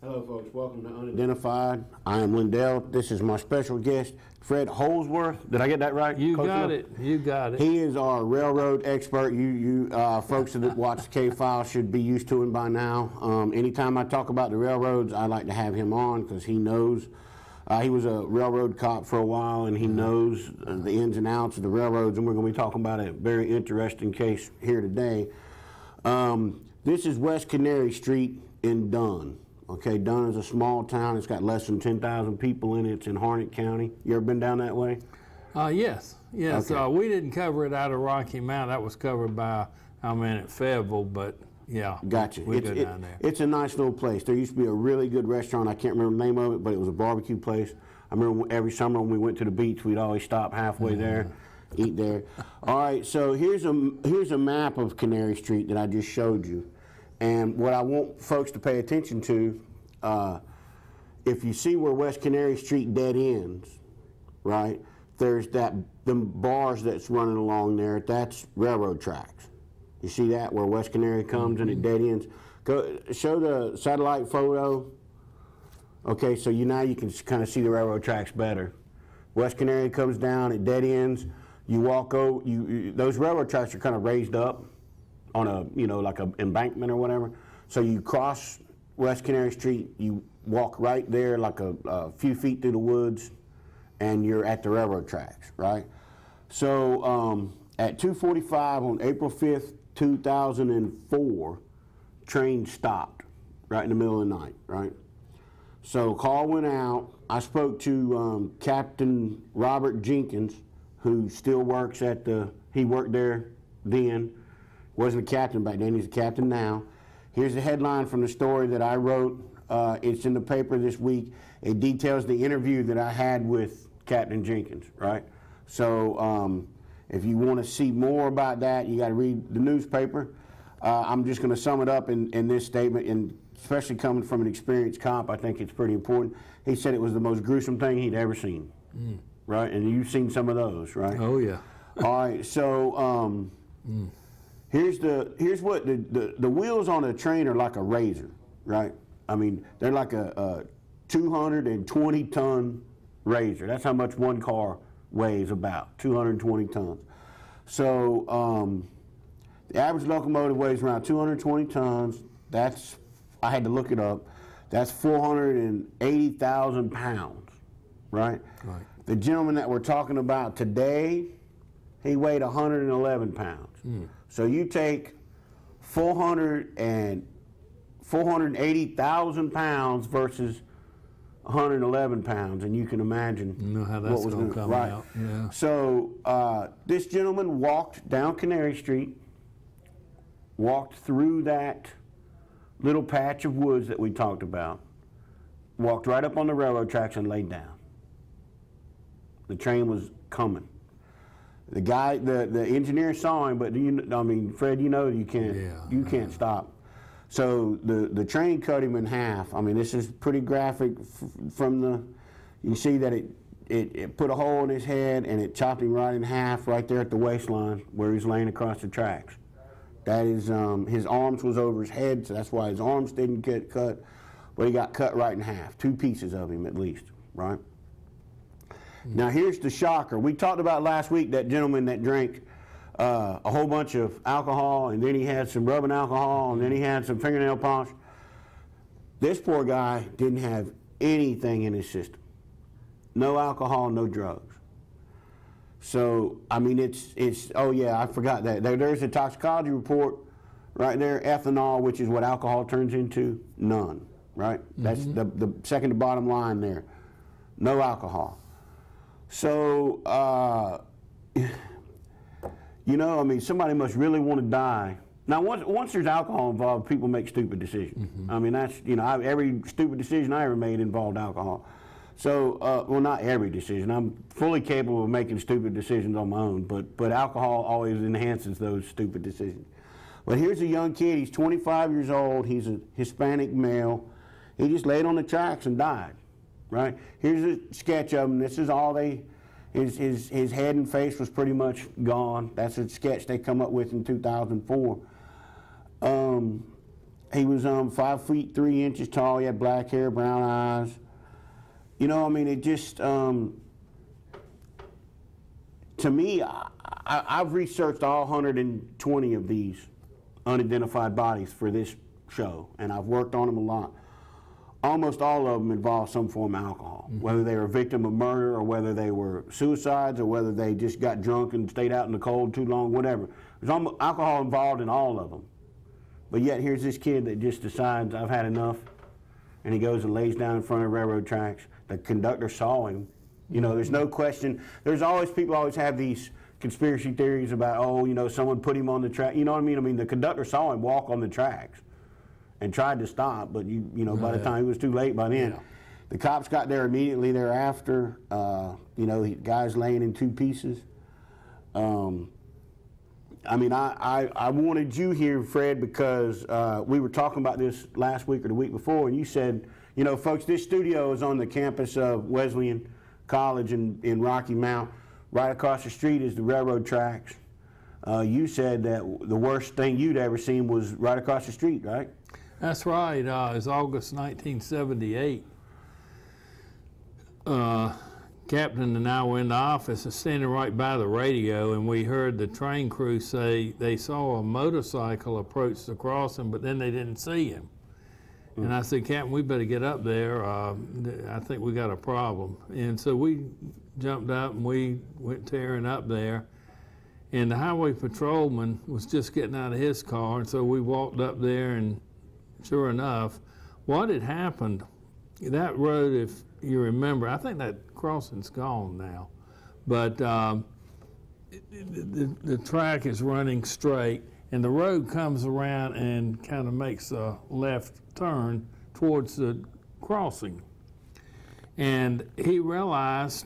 Hello folks, welcome to Unidentified. I am Lindell. This is my special guest, Fred Holsworth. Did I get that right? You got it. You got it. He is our railroad expert. You folks that watch the K-File should be used to him by now. Anytime I talk about the railroads, I like to have him on because he knows. He was a railroad cop for a while, and he knows the ins and outs of the railroads, and we're going to be talking about a very interesting case here today. This is West Canary Street in Dunn. Okay, Dunn is a small town. It's got less than 10,000 people in it. It's in Harnett County. You ever been down that way? Yes. Okay. We didn't cover it out of Rocky Mount. That was covered by, at Fayetteville, but yeah. Gotcha. We go down there. It's a nice little place. There used to be a really good restaurant. I can't remember the name of it, but it was a barbecue place. I remember every summer when we went to the beach, we'd always stop halfway there, eat there. All right, so here's a map of Canary Street that I just showed you. And what I want folks to pay attention to, if you see where West Canary Street dead ends, right, there's them bars that's running along there, that's railroad tracks. You see that, where West Canary comes and it dead ends? Go show the satellite photo. Okay, so now you can kind of see the railroad tracks better. West Canary comes down, it dead ends. You walk over, those railroad tracks are kind of raised up on a, like an embankment or whatever. So you cross West Canary Street, you walk right there like a few feet through the woods, and you're at the railroad tracks, right? So at 2:45 on April 5th, 2004, train stopped right in the middle of the night, right? So call went out. I spoke to Captain Robert Jenkins, who still works he worked there then. Wasn't a captain back then, he's a captain now. Here's the headline from the story that I wrote. It's in the paper this week. It details the interview that I had with Captain Jenkins, right? So if you want to see more about that, you got to read the newspaper. I'm just going to sum it up in this statement, and especially coming from an experienced cop, I think it's pretty important. He said it was the most gruesome thing he'd ever seen, right? And you've seen some of those, right? Oh, yeah. All right, so here's what the wheels on a train are like a razor, right? I mean, they're like a 220-ton razor. That's how much one car weighs, about 220 tons. So the average locomotive weighs around 220 tons. I had to look it up. That's 480,000 pounds, right? Right. The gentleman that we're talking about today, he weighed 111 pounds. So you take 480,000 pounds versus 111 pounds, and you can imagine how that's going to come out. Yeah. So this gentleman walked down Canary Street, walked through that little patch of woods that we talked about, walked right up on the railroad tracks and laid down. The train was coming. The guy, the engineer saw him, but Fred, you can't stop. So the train cut him in half. I mean, this is pretty graphic you see that it put a hole in his head and it chopped him right in half right there at the waistline where he's laying across the tracks. That is, his arms was over his head, so that's why his arms didn't get cut, but he got cut right in half, 2 pieces of him at least, right? Now here's the shocker. We talked about last week that gentleman that drank a whole bunch of alcohol, and then he had some rubbing alcohol, and then he had some fingernail polish. This poor guy didn't have anything in his system. No alcohol, no drugs. So, I mean, oh yeah, I forgot that. There's a toxicology report right there, ethanol, which is what alcohol turns into, none, right? That's the second to bottom line there. No alcohol. So, somebody must really want to die. Now, once there's alcohol involved, people make stupid decisions. I mean, that's, every stupid decision I ever made involved alcohol. So, well, not every decision. I'm fully capable of making stupid decisions on my own, but alcohol always enhances those stupid decisions. But here's a young kid. He's 25 years old. He's a Hispanic male. He just laid on the tracks and died. Right? Here's a sketch of him. This is all his head and face was pretty much gone. That's a sketch they come up with in 2004. He was 5 feet 3 inches tall. He had black hair, brown eyes. You know, I mean, it just, to me, I've researched all 120 of these unidentified bodies for this show, and I've worked on them a lot. Almost all of them involve some form of alcohol, whether they were a victim of murder or whether they were suicides or whether they just got drunk and stayed out in the cold too long, whatever. There's alcohol involved in all of them. But yet here's this kid that just decides, I've had enough, and he goes and lays down in front of railroad tracks. The conductor saw him. You know, there's no question. There's always, people always have these conspiracy theories about, oh, you know, someone put him on the track. You know what I mean? I mean, the conductor saw him walk on the tracks and tried to stop, but you know, by the time it was too late by then. Yeah. The cops got there immediately thereafter. You know, the guy's laying in two pieces. I mean, I wanted you here, Fred, because we were talking about this last week or the week before, and you said, you know, folks, this studio is on the campus of Wesleyan College in Rocky Mount. Right across the street is the railroad tracks. You said that the worst thing you'd ever seen was right across the street, right? That's right. It was August 1978. Captain and I were in the office and standing right by the radio, and we heard the train crew say they saw a motorcycle approach the crossing, but then they didn't see him. And I said, Captain, we better get up there. I think we got a problem. And so we jumped up and we went tearing up there. And the highway patrolman was just getting out of his car, and so we walked up there, and sure enough, what had happened, that road, if you remember, I think that crossing's gone now, but the track is running straight, and the road comes around and kind of makes a left turn towards the crossing. And he realized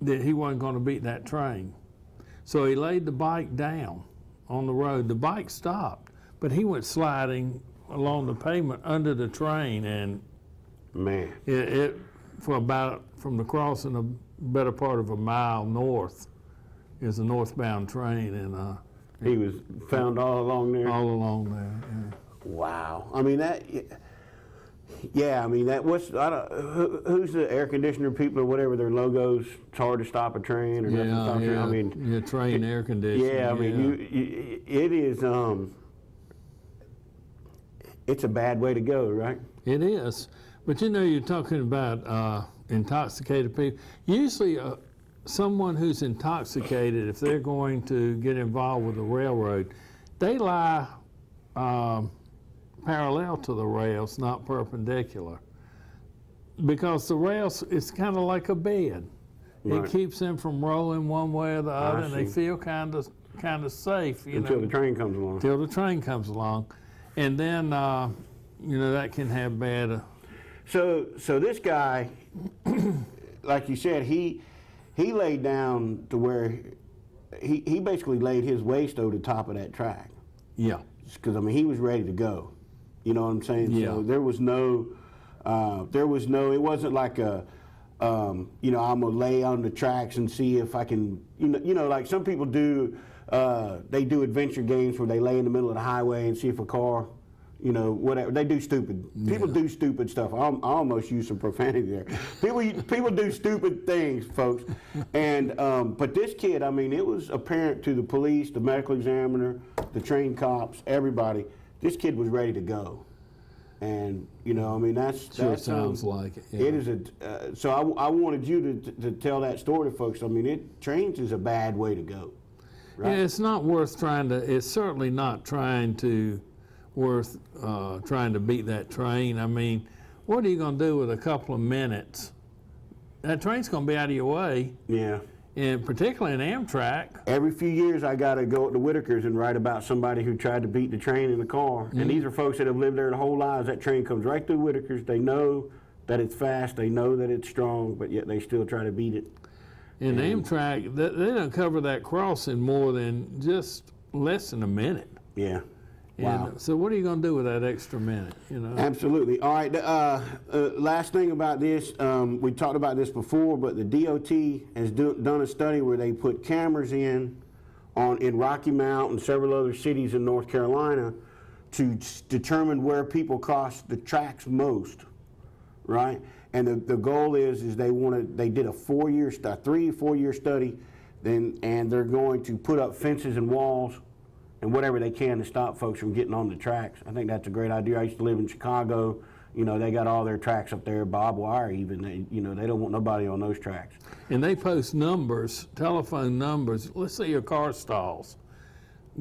that he wasn't going to beat that train. So he laid the bike down on the road. The bike stopped, but he went sliding along the pavement under the train, and man, it for about, from the crossing, a better part of a mile north is a northbound train, and he was found all along there. All along there. Yeah. Wow. I mean that. Yeah. I mean that. Who's the air conditioner people or whatever their logos? It's hard to stop a train or nothing to stop a train. I mean, train air conditioning. Yeah. I mean, it is. It's a bad way to go, right? It is. But you know, you're talking about intoxicated people. Usually, someone who's intoxicated, if they're going to get involved with the railroad, they lie parallel to the rails, not perpendicular. Because the rails, it's kind of like a bed. Right. It keeps them from rolling one way or the other, and they feel kind of safe. Until the train comes along. Until the train comes along. And then, you know, that can have bad... So this guy, like you said, he laid down to where he basically laid his waist over the top of that track. Yeah. Because, I mean, he was ready to go. You know what I'm saying? Yeah. So there was no, it wasn't like a, you know, I'm going to lay on the tracks and see if I can, you know, like some people do, they do adventure games where they lay in the middle of the highway and see if a car, you know, whatever. They do stupid. People do stupid stuff. I almost used some profanity there. People do stupid things, folks. And but this kid, I mean, it was apparent to the police, the medical examiner, the trained cops, everybody. This kid was ready to go. And you know, I mean, that sounds like it. Yeah. It is so I wanted you to tell that story to folks. I mean, trains is a bad way to go. Right? Yeah, it's not worth trying to. It's certainly not trying to beat that train. I mean, what are you going to do with a couple of minutes? That train's going to be out of your way. Yeah. And particularly in Amtrak. Every few years I got to go up to Whitaker's and write about somebody who tried to beat the train in the car. Mm-hmm. And these are folks that have lived there their whole lives. That train comes right through Whitaker's. They know that it's fast. They know that it's strong, but yet they still try to beat it. In Amtrak, they don't cover that crossing more than just less than a minute. Yeah. Wow. And so what are you going to do with that extra minute? You know. Absolutely. All right. Last thing about this, we talked about this before, but the DOT has done a study where they put cameras in Rocky Mount and several other cities in North Carolina to determine where people cross the tracks most, right? And the goal is they did a 3 or 4 year study, and they're going to put up fences and walls and whatever they can to stop folks from getting on the tracks. I think that's a great idea. I used to live in Chicago. You know, they got all their tracks up there, barbed wire even. They don't want nobody on those tracks. And they post numbers, telephone numbers. Let's say your car stalls.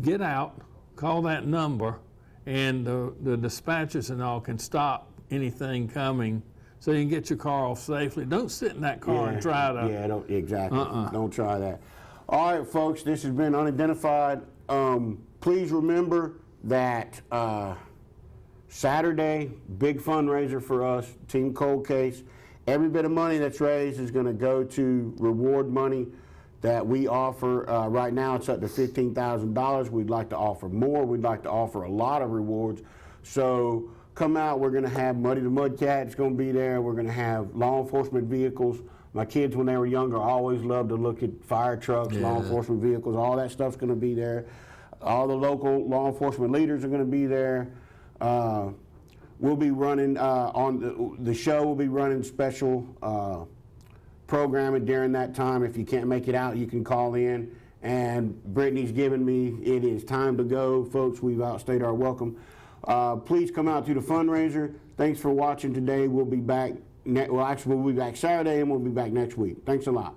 Get out, call that number, and the dispatchers and all can stop anything coming so you can get your car off safely. Don't sit in that car and try to... Yeah, exactly. Don't try that. All right, folks, this has been Unidentified. Please remember that Saturday, big fundraiser for us, Team Cold Case. Every bit of money that's raised is going to go to reward money that we offer. Right now it's up to $15,000. We'd like to offer more. We'd like to offer a lot of rewards. So come out. We're going to have Muddy the Mudcat is going to be there. We're going to have law enforcement vehicles. My kids, when they were younger, always loved to look at fire trucks, law enforcement vehicles. All that stuff's going to be there. All the local law enforcement leaders are going to be there. We'll be running on the show. We'll be running special programming during that time. If you can't make it out, you can call in. And Brittany's given me it is time to go, folks. We've outstayed our welcome. Please come out to the fundraiser. Thanks for watching today. We'll be back. We'll be back Saturday, and we'll be back next week. Thanks a lot.